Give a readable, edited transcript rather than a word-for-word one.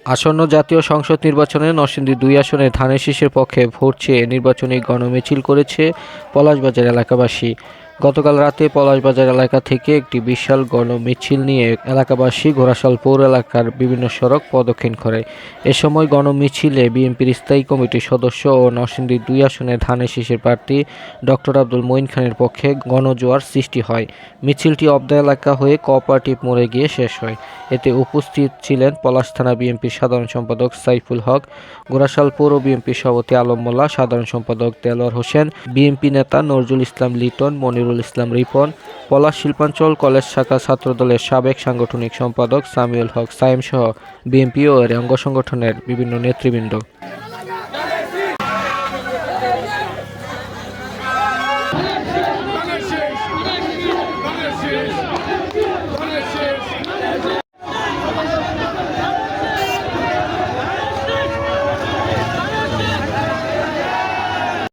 আসন্ন জাতীয় সংসদ নির্বাচনে নরসিংদী-২ আসনে ধানের শীষের পক্ষে ভোট চেয়ে নির্বাচনী গণমিছিল করেছে পলাশবাজার এলাকাবাসী। গতকাল রাতে পলাশবাজার এলাকা থেকে একটি বিশাল গণমিছিল নিয়ে এলাকাবাসী ঘোড়াশাল পৌর এলাকার বিভিন্ন সড়ক প্রদক্ষিণ করে। এ সময় গণমিছিলে বিএনপির স্থায়ী কমিটির সদস্য ও নরসিংদী-২ আসনের ধানের শীষের প্রার্থী ডক্টর আব্দুল মঈন খানের পক্ষে গণজোয়ার সৃষ্টি হয়। মিছিলটি অবদা এলাকা হয়ে কোঅপারেটিভ মোড়ে গিয়ে শেষ হয়। এতে উপস্থিত ছিলেন পলাশ থানা বিএনপির সাধারণ সম্পাদক সাইফুল হক, ঘোড়াশাল পৌর বিএনপির সভাপতি আলম মোল্লা, সাধারণ সম্পাদক দেলোয়ার হোসেন, বিএনপি নেতা নজরুল ইসলাম লিটন, মনিরুল ইসলাম রিপন, পলাশ শিল্পাঞ্চল কলেজ শাখা ছাত্রদলের সাবেক সাংগঠনিক সম্পাদক সামিউল হক সায়েম সহ বিএনপি ও এর অঙ্গ সংগঠনের বিভিন্ন নেতৃবৃন্দ।